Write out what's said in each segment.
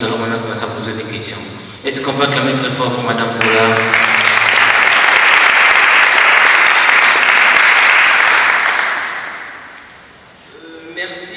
Nous allons maintenant commencer à poser des questions. Est-ce qu'on peut acclamer très fort pour Madame Paula? Merci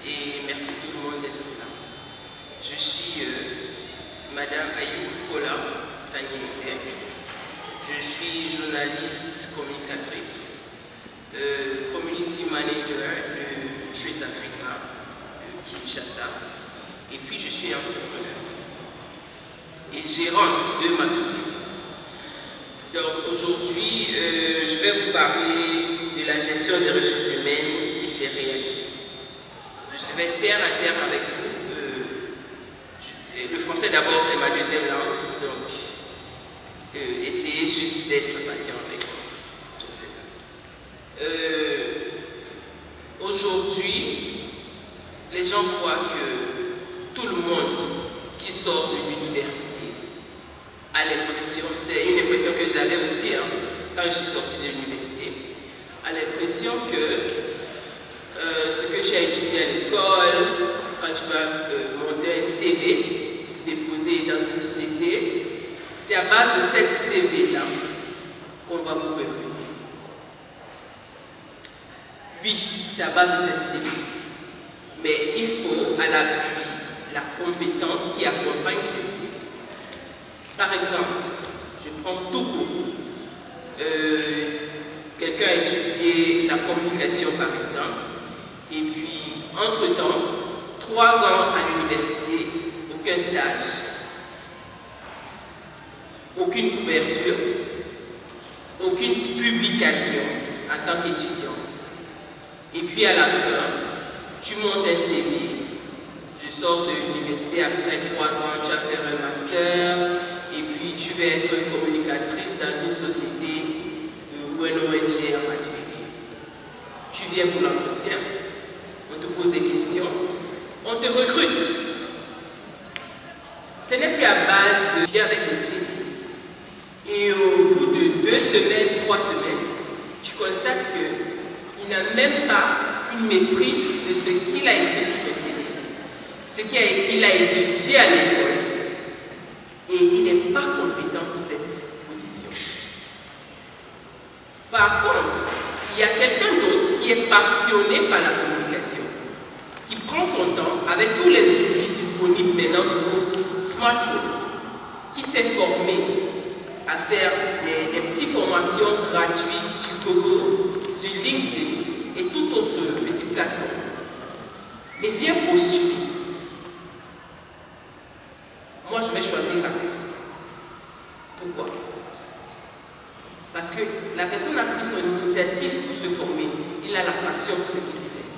et merci tout le monde d'être là. Je suis Madame Ayou Paula Tangimoué. Je suis journaliste communicatrice, community manager de Trace Africa, de Kinshasa. Et puis je suis entrepreneur et gérante de ma société. Donc aujourd'hui, je vais vous parler de la gestion des ressources humaines et ses réalités. Je serai terre à terre avec vous. Le français d'abord, c'est ma deuxième langue, donc essayez juste d'être patient avec moi. C'est ça. Aujourd'hui, les gens croient que tout le monde qui sort de l'université a l'impression, c'est une impression que j'avais aussi quand je suis sortie de l'université, a l'impression que ce que j'ai étudié à l'école, quand tu vas monter un CV, déposer dans une société, c'est à base de cette CV-là qu'on va vous recruter. Oui, c'est à base de cette CV. Mais il faut à l'appui la compétence qui accompagne cette CV. Par exemple, je prends tout court. Quelqu'un a étudié la communication par exemple, et puis entre-temps, 3 ans à l'université, aucun stage, aucune couverture, aucune publication en tant qu'étudiant. Et puis à la fin, tu montes un CV. Je sors de l'université après 3 ans, tu vas faire un master et puis tu vas être communicatrice dans une société ou un ONG en particulier. Tu viens pour l'entretien, on te pose des questions, on te recrute. Ce n'est plus à base de viens avec des CV. Et au bout de 2 semaines, 3 semaines, tu constates qu'il n'a même pas une maîtrise de ce qu'il a écrit sur son CV. Ce qu'il a étudié à l'école et il n'est pas compétent pour cette position. Par contre, il y a quelqu'un d'autre qui est passionné par la communication, qui prend son temps avec tous les outils disponibles maintenant sur le smartphone, qui s'est formé à faire des petites formations gratuites sur Google, sur LinkedIn et toute autre petite plateforme. Et vient postuler. Moi, je vais choisir la personne. Pourquoi? Parce que la personne a pris son initiative pour se former. Il a la passion pour ce qu'il fait.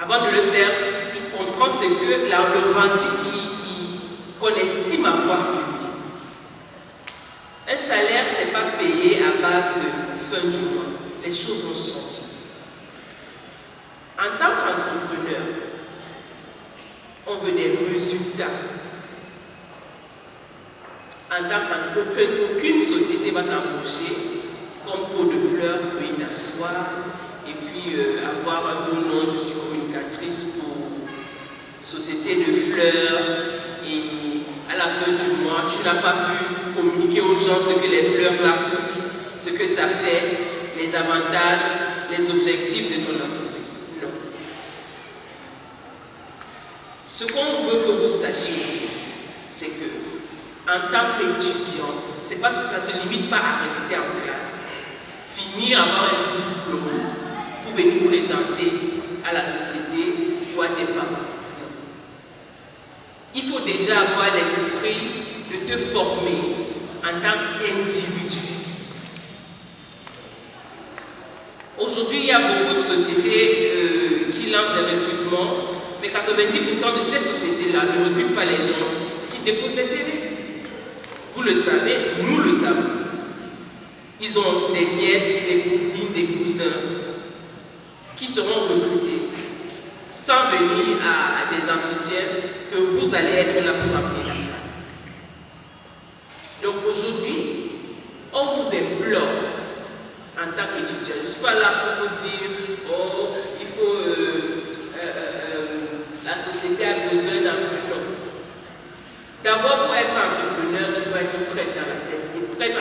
Avant de le faire, il comprend ce que le rendu qu'on estime avoir publié. Un salaire, ce n'est pas payé à base de fin du mois. Les choses ont changé. En tant qu'entrepreneur, on veut des résultats. En tant qu'aucune société va t'embaucher comme pot de fleurs, puis t'asseoir et puis avoir un bon nom, je suis communicatrice pour société de fleurs et à la fin du mois, tu n'as pas pu communiquer aux gens ce que les fleurs là coûtent, ce que ça fait, les avantages, les objectifs de ton entreprise. Non. Ce qu'on veut que vous sachiez, c'est que en tant qu'étudiant, c'est pas que ça ne se limite pas à rester en classe, finir, avoir un diplôme pour venir présenter à la société ou à tes parents. Non. Il faut déjà avoir l'esprit de te former en tant qu'individu. Aujourd'hui, il y a beaucoup de sociétés qui lancent des recrutements, mais 90% de ces sociétés-là ne recrutent pas les gens qui déposent les CV. Vous le savez, nous le savons. Ils ont des nièces, des cousines, des cousins qui seront recrutés sans venir à des entretiens que vous allez être là pour remplir la salle. Donc aujourd'hui, on vous implore en tant qu'étudiant. Je ne suis pas là pour vous dire, oh, il faut, la société a besoin d'un D'abord, pour être entrepreneur, tu dois être prêt dans la tête et prêt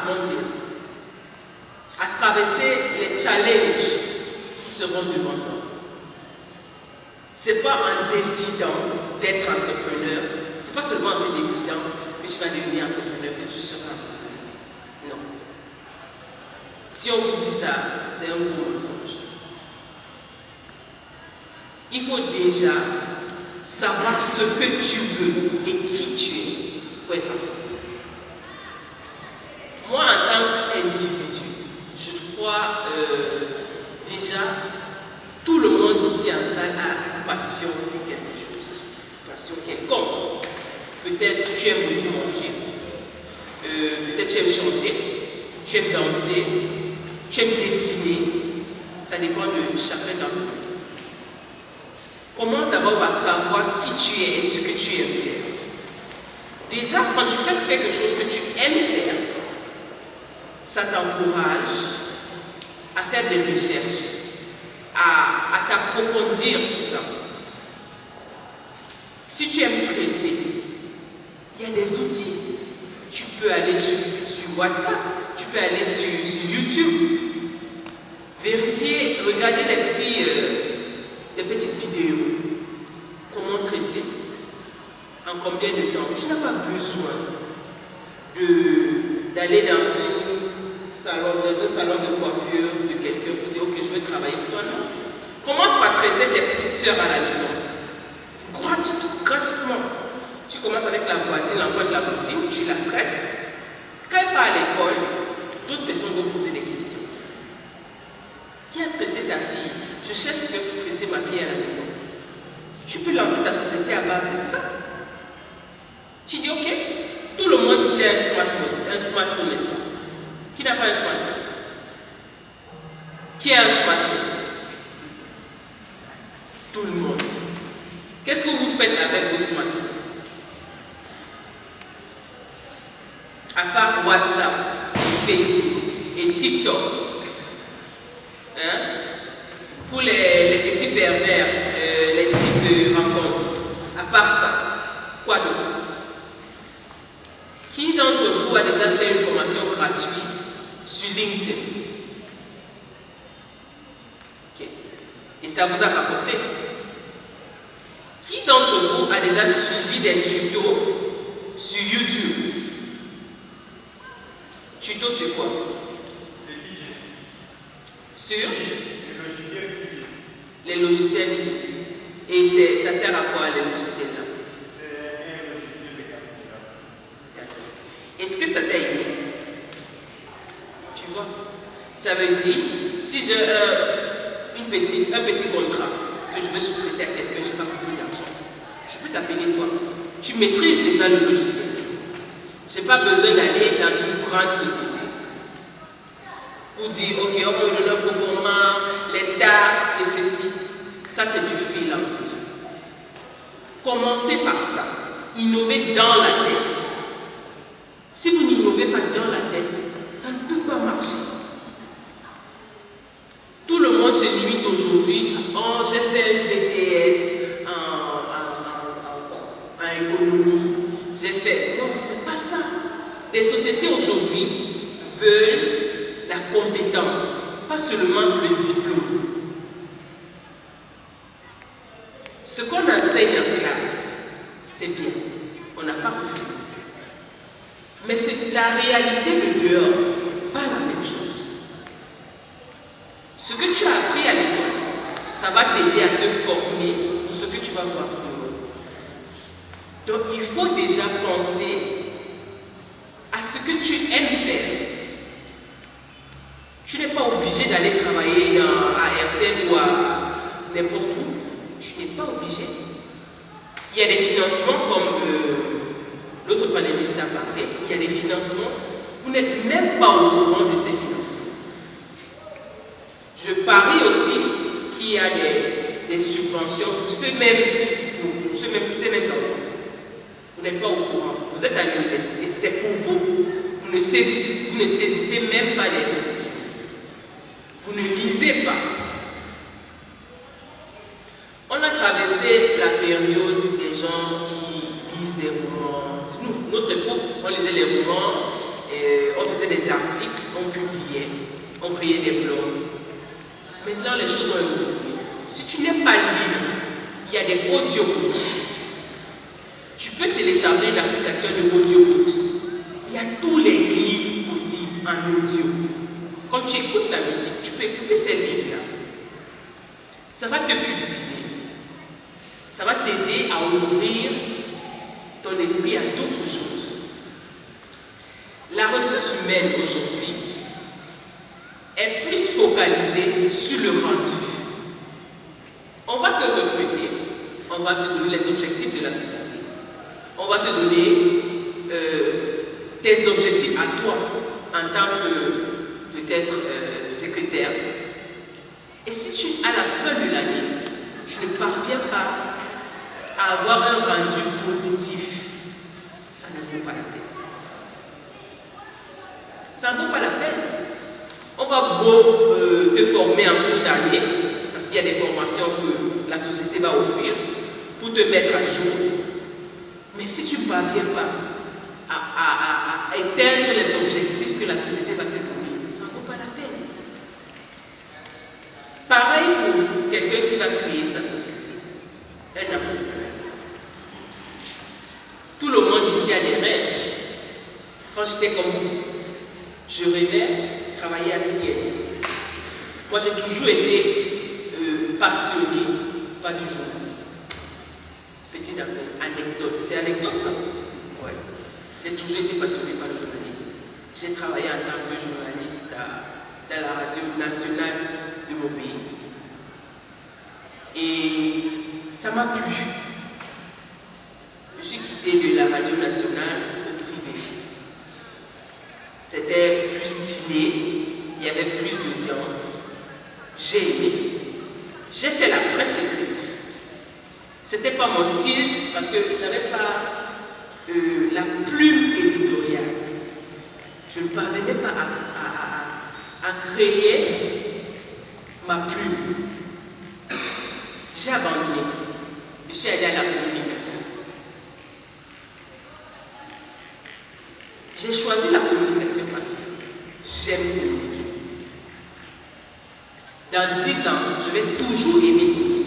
comment dire, à traverser les challenges qui seront devant toi. Ce n'est pas en décidant d'être entrepreneur, ce n'est pas seulement en se décidant que tu vas devenir entrepreneur, que tu seras entrepreneur. Non. Si on vous dit ça, c'est un gros mensonge. Il faut déjà savoir ce que tu veux et qui tu es pour être entrepreneur. Moi, en tant qu'individu, je crois déjà, tout le monde ici en salle a une passion pour quelque chose, une passion quelconque. Peut-être tu aimes beaucoup manger, peut-être tu aimes chanter, tu aimes danser, tu aimes dessiner, ça dépend de chacun d'entre nous. Commence d'abord par savoir qui tu es et ce que tu aimes faire. Déjà, quand tu fais quelque chose que tu aimes faire, ça t'encourage à faire des recherches, à t'approfondir sur ça. Si tu aimes tresser, il y a des outils. Tu peux aller sur WhatsApp, tu peux aller sur YouTube, vérifier, regarder des petites vidéos. Comment tresser, en combien de temps. Tu n'as pas besoin d'aller dans un salon de coiffure de quelqu'un pour dire ok, je veux travailler pour toi. Non. Commence par tresser tes petites soeurs à la maison. Gratuitement. Tu commences avec la voisine, l'enfant de la voisine, tu la tresses. Quand elle part à l'école, d'autres personnes vont poser des questions. Qui a tressé ta fille? Je cherche quelqu'un pour tresser ma fille à la maison. Tu peux lancer ta société à base de ça. Tu dis ok, tout le monde ici a un smartphone, n'est-ce pas? Qui n'a pas un smartphone? Qui a un smartphone? Tout le monde. Qu'est-ce que vous faites avec vos smartphones? À part WhatsApp, Facebook et TikTok. Hein? Pour les petits pervers, les sites de rencontres. À part ça, quoi d'autre? Qui d'entre vous a déjà fait une formation gratuite sur LinkedIn? Okay. Et ça vous a rapporté? Qui d'entre vous a déjà suivi des tutos sur YouTube? Tutos sur quoi? Sur les logiciels Ligis. Et ça sert à quoi les logiciels là? C'est un logiciel de calculateur. Est-ce que ça t'a aidé? Tu vois? Ça veut dire, si j'ai un petit contrat que je veux sous-traiter à quelqu'un, je n'ai pas beaucoup d'argent, je peux t'appeler toi. Tu maîtrises déjà le logiciel. Je n'ai pas besoin d'aller dans une grande société pour dire, ok, on va me donner un performant, les taxes et ceci. Ça, c'est du freelance déjà. Commencez par ça. Innovez dans la tête. Si vous n'innovez pas dans la tête, ça ne peut pas marcher. Tout le monde se limite aujourd'hui. Oh, j'ai fait un BTS en économie. J'ai fait. Non, c'est pas ça. Les sociétés aujourd'hui veulent la compétence, pas seulement le diplôme. Ce qu'on enseigne en classe, c'est bien. On n'a pas refusé. Mais la réalité de dehors, ce n'est pas la même chose. Ce que tu as appris à l'école, ça va t'aider à te former pour ce que tu vas voir dehors. Donc il faut déjà penser à ce que tu aimes faire. Tu n'es pas obligé d'aller travailler à RTL ou à n'importe où. Tu n'es pas obligé. Il y a des financements comme l'autre panéliste a parlé. Il y a des financements. Vous n'êtes même pas au courant de ces financements. Je parie aussi qu'il y a des subventions pour ces mêmes enfants. Vous n'êtes pas au courant. Vous êtes à l'université. C'est pour vous. Vous ne saisissez même pas les opportunités. Vous ne lisez pas. On a travaillé traversé la période des gens qui lisent des romans. Nous, notre époque, on lisait les romans, on faisait des articles, on publiait, on créait des blogs. Maintenant, les choses ont évolué. Si tu n'aimes pas lire, il y a des audiobooks. Tu peux télécharger une application de audiobooks. Il y a tous les livres possibles en audio. Quand tu écoutes la musique, tu peux écouter ces livres-là. Ça va te cultiver. Ça va t'aider à ouvrir ton esprit à d'autres choses. La ressource humaine aujourd'hui est plus focalisée sur le rendu. On va te recruter, on va te donner les objectifs de la société. On va te donner tes objectifs à toi en tant que peut-être secrétaire. Et si tu, à la fin de l'année, tu ne parviens pas à avoir un rendu positif, ça ne vaut pas la peine. Ça ne vaut pas la peine. On va beau te former en cours d'année, parce qu'il y a des formations que la société va offrir pour te mettre à jour. Mais si tu ne parviens pas à atteindre les objectifs que la société va te donner, ça ne vaut pas la peine. Pareil pour quelqu'un qui va créer sa société, un entrepreneur. Tout le monde ici a des rêves. Quand j'étais comme vous, je rêvais de travailler à CNN. Moi, j'ai toujours été passionné par du journalisme. Petite anecdote, c'est anecdote là. Ouais. J'ai toujours été passionné par le journalisme. J'ai travaillé en tant que journaliste dans la radio nationale de mon pays. Et ça m'a plu. Je suis quitté de la radio nationale au privé. C'était plus stylé, il y avait plus d'audience. J'ai aimé. J'ai fait la presse écrite. C'était pas mon style parce que j'avais pas la plume éditoriale. Je ne parvenais pas à créer ma plume. J'ai abandonné. Je suis allée à la communication. J'ai choisi la communication parce que j'aime communiquer. Dans 10 ans, je vais toujours aimer communiquer.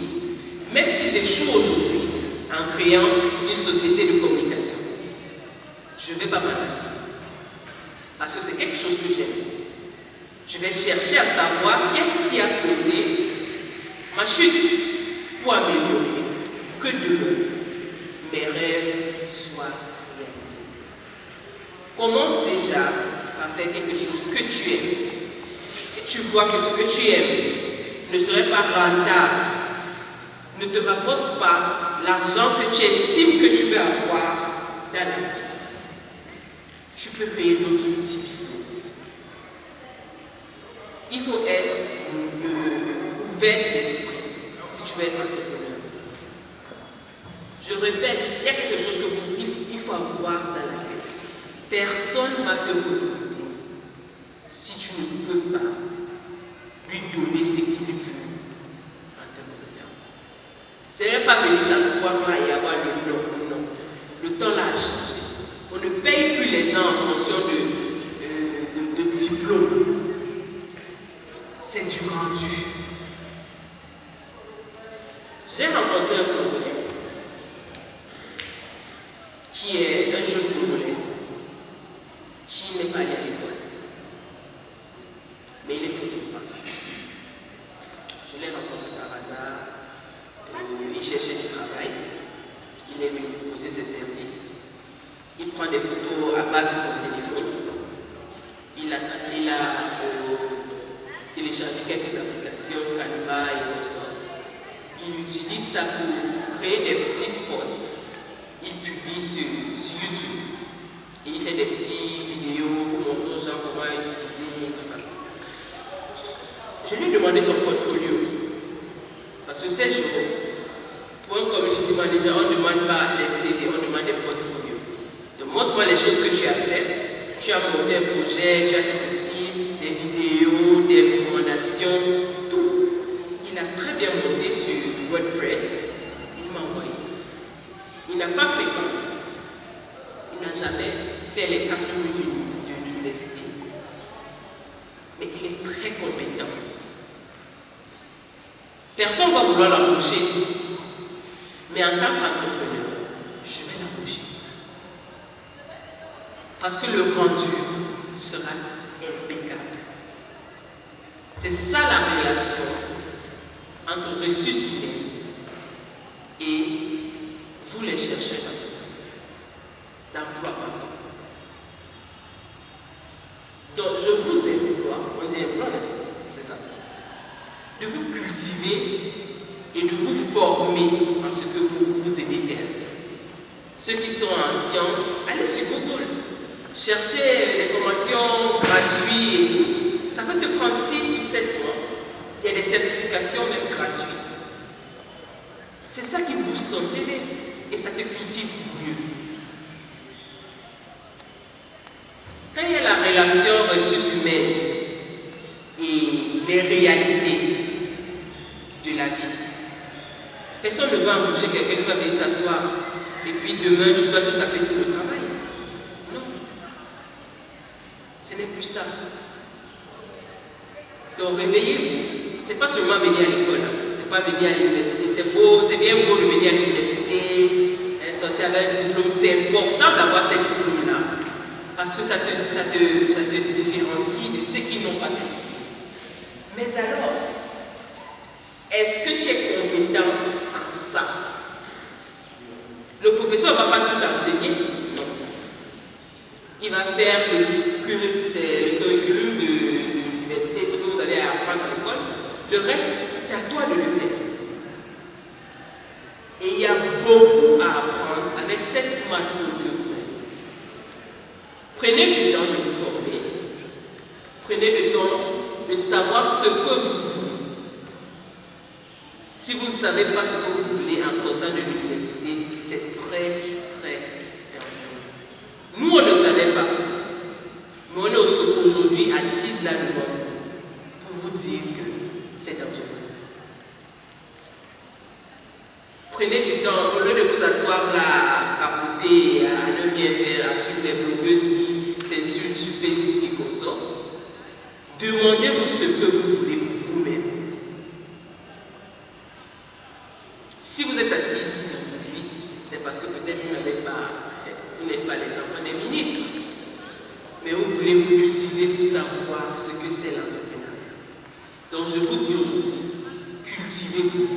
Même si j'échoue aujourd'hui en créant une société de communication, je ne vais pas m'arrêter. Parce que c'est quelque chose que j'aime. Je vais chercher à savoir qu'est-ce qui a causé ma chute pour améliorer que demain mes rêves soient réalisés. Commence déjà par faire quelque chose que tu aimes. Si tu vois que ce que tu aimes ne serait pas rentable, ne te rapporte pas l'argent que tu estimes que tu peux avoir dans la vie, tu peux créer d'autres petits business. Il faut être ouvert d'esprit si tu veux être entrepreneur. Je répète, il y a quelque chose qu'il faut avoir dans la tête. Personne ne va te recruter si tu ne peux pas lui donner ce qu'il veut en termes. Ce n'est pas venir s'asseoir là et avoir le non. Le temps là a changé. On ne paye plus les gens en fonction de diplôme. C'est du rendu. J'ai rencontré un Congolais qui est un jeune Congolais qui n'est pas allé à l'école. Mais il est photographe. Je l'ai rencontré par hasard. Il cherchait du travail. Il est venu proposer ses services. Il prend des photos à base de son téléphone. Il a téléchargé quelques applications, Canva et tout ça. Il utilise ça pour créer des petits spots. Il publie sur YouTube. Et il fait des petites vidéos pour montrer aux gens comment utiliser et tout ça. Je lui ai demandé son portfolio. Parce que ces jours, pour un community manager, on ne demande pas les CV, on demande des portfolios. Donc montre-moi les choses que tu as faites. Tu as monté un projet, tu as fait ceci, des vidéos, des recommandations, tout. Il a très bien monté sur WordPress. il n'a pas fréquenté, il n'a jamais fait les 4 minutes de l'université. Mais il est très compétent. Personne ne va vouloir l'embaucher. Mais en tant qu'entrepreneur, je vais l'embaucher. Parce que le rendu sera impeccable. C'est ça la relation entre ressources humaines et vous les chercheurs d'emploi. Donc je vous emploie, on dit emploi, c'est ça, de vous cultiver et de vous former en ce que vous aimez faire. Ceux qui sont en sciences, allez sur Google, cherchez des formations gratuites. Ça peut te prendre 6 ou 7 mois. Il y a des certifications même gratuites. C'est ça qui booste ton CV et ça te cultive mieux. Quand il y a la relation ressources humaines et les réalités de la vie, personne ne va embaucher quelqu'un qui va venir s'asseoir et puis demain tu dois tout taper tout le travail. Non. Ce n'est plus ça. Donc réveillez-vous. Ce n'est pas seulement venir à l'école, c'est pas venir à l'université. C'est beau, c'est bien beau de venir à l'université, sortir avec un diplôme. C'est important d'avoir ces diplômes-là. Parce que ça te différencie de ceux qui n'ont pas ces diplômes. Mais alors, est-ce que tu es compétent en ça? Le professeur ne va pas tout enseigner, non. Il va faire le curriculum de l'université, ce que vous avez à apprendre à l'école. Le reste, c'est à toi de le faire. Et il y a beaucoup à apprendre avec ces smartphones que vous avez. Prenez du temps de vous former. Prenez le temps de savoir ce que vous voulez. Si vous ne savez pas ce que vous voulez en sortant de l'université, c'est très, très dangereux. Nous, on ne savait pas. Mais on est aujourd'hui assises là devant pour vous dire que c'est dangereux. Prenez du temps, au lieu de vous asseoir là, à papoter, à ne rien faire, à suivre les blogueuses qui s'insultent sur Facebook et comme ça. Demandez-vous ce que vous voulez pour vous-même. Si vous êtes assis ici aujourd'hui, c'est parce que peut-être vous n'êtes pas les enfants des ministres. Mais vous voulez vous cultiver pour savoir ce que c'est l'entrepreneuriat. Donc je vous dis aujourd'hui, cultivez-vous.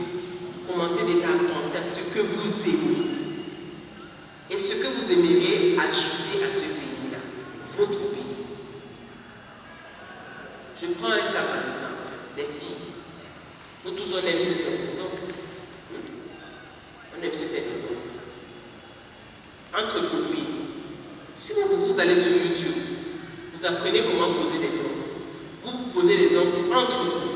Commencez déjà à penser à ce que vous aimez et ce que vous aimeriez ajouter à ce pays-là, votre pays. Je prends un cas par exemple, des filles. Nous tous on aime se faire des autres. On aime se faire des autres. Entre copines, si vous allez sur YouTube, vous apprenez comment poser des ongles. Vous posez des ongles entre vous.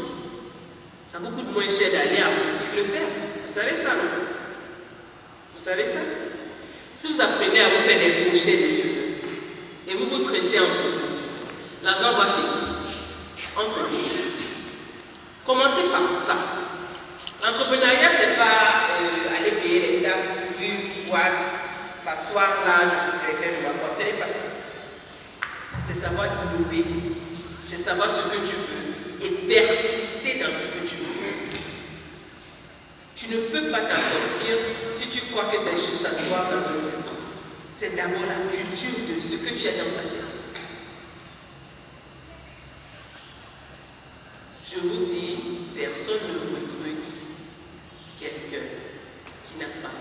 Ça coûte moins cher d'aller à la boutique le faire. Vous savez ça, non? Vous savez ça? Si vous apprenez à vous faire des crochets de cheveux et vous vous tressez entre vous, l'argent va chez vous. Entre vous. Commencez par ça. L'entrepreneuriat, c'est pas aller payer les taxes, boîte, s'asseoir là, je suis directeur de ma boîte. Ce n'est pas ça. C'est savoir innover. C'est savoir ce que tu veux et persister dans ce que tu veux. Tu ne peux pas t'en sortir si tu crois que c'est juste s'asseoir dans un bureau. C'est d'abord la culture de ce que tu as dans ta tête. Je vous dis, personne ne recrute quelqu'un qui n'a pas